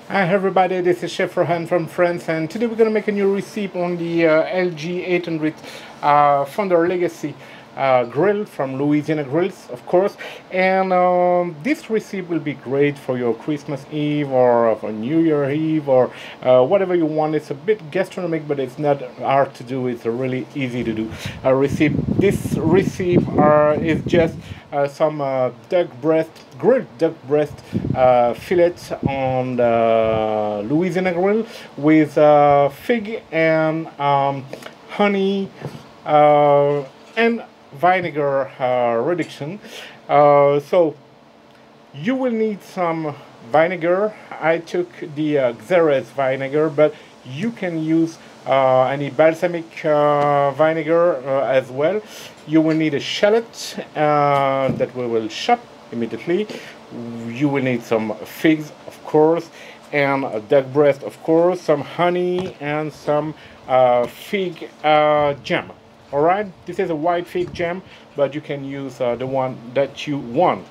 Hi everybody, this is Chef Rohan from France, and today we're going to make a new recipe on the LG800 Founder Legacy grill from Louisiana Grills, of course. And this recipe will be great for your Christmas Eve or for New Year Eve or whatever you want. It's a bit gastronomic, but it's not hard to do. It's a really easy to do recipe. This recipe is just some grilled duck breast fillets on the Louisiana grill with fig and honey and vinegar reduction. So you will need some vinegar. I took the Xeres vinegar, but you can use any balsamic vinegar as well. You will need a shallot that we will chop immediately. You will need some figs, of course, and a duck breast, of course, some honey and some fig jam. All right, this is a white fig jam, but you can use the one that you want.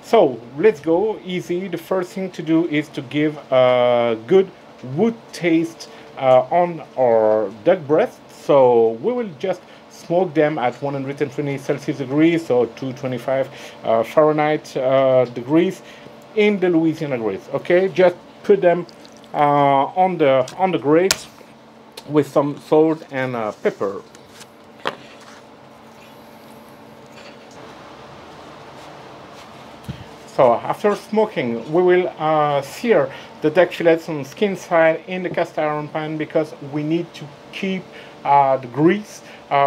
So let's go easy. The first thing to do is to give a good wood taste on our duck breast. So we will just smoke them at 120 Celsius degrees, so 225 Fahrenheit degrees in the Louisiana grills. Okay, just put them on the grate with some salt and pepper. So after smoking, we will sear the duck fillets on the skin side in the cast iron pan because we need to keep the grease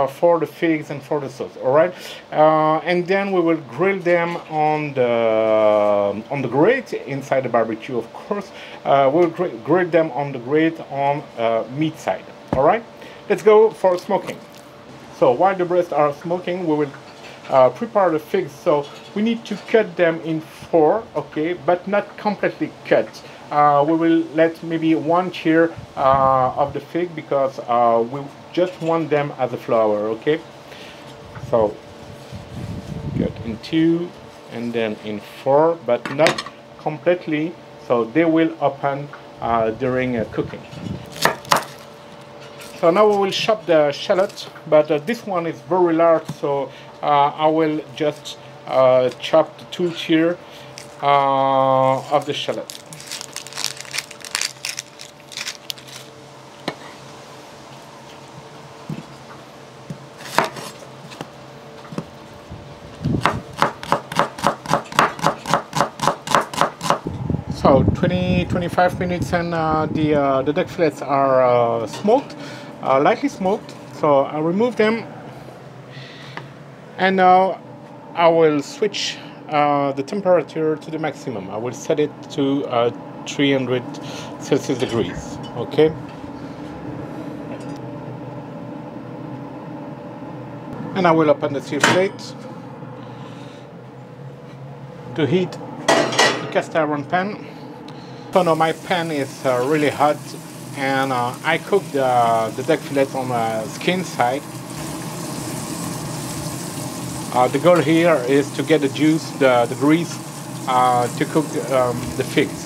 for the figs and for the sauce. All right, and then we will grill them on the grate inside the barbecue. Of course, we'll grill them on the grate on meat side. All right, let's go for smoking. So while the breasts are smoking, we will prepare the figs. So we need to cut them in four, okay, but not completely cut. We will let maybe one tier of the fig because we just want them as a flower, okay? So cut in two and then in four, but not completely, so they will open during cooking. So now we will chop the shallot, but this one is very large, so I will just chop the two tier of the shallot. So 20-25 minutes and the duck fillets are smoked, lightly smoked. So I remove them, and now I will switch the temperature to the maximum. I will set it to 300 Celsius degrees. Okay. And I will open the sear plate to heat the cast iron pan. So now my pan is really hot, and I cook the duck fillet on the skin side. The goal here is to get the juice, the grease, to cook the figs.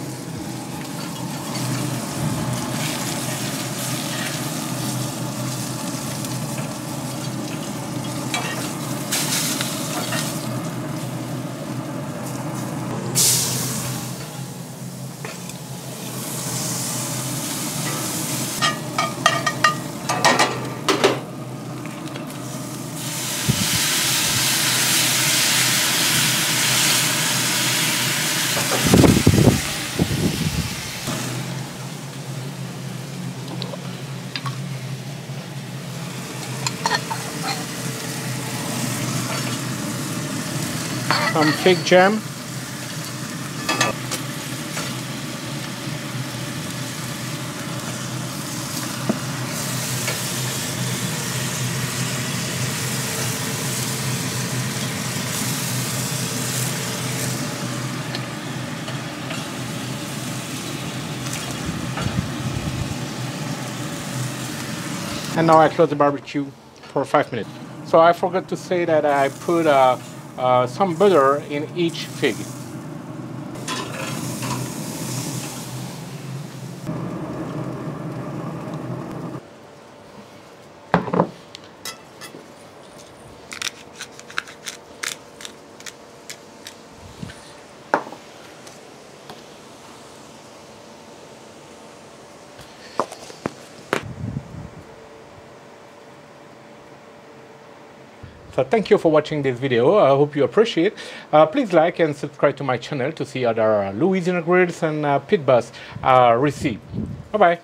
Some fig jam. And now I close the barbecue for 5 minutes. So I forgot to say that I put some butter in each fig. So thank you for watching this video. I hope you appreciate it. Please like and subscribe to my channel to see other Louisiana grills and pit bus recipe. Bye bye.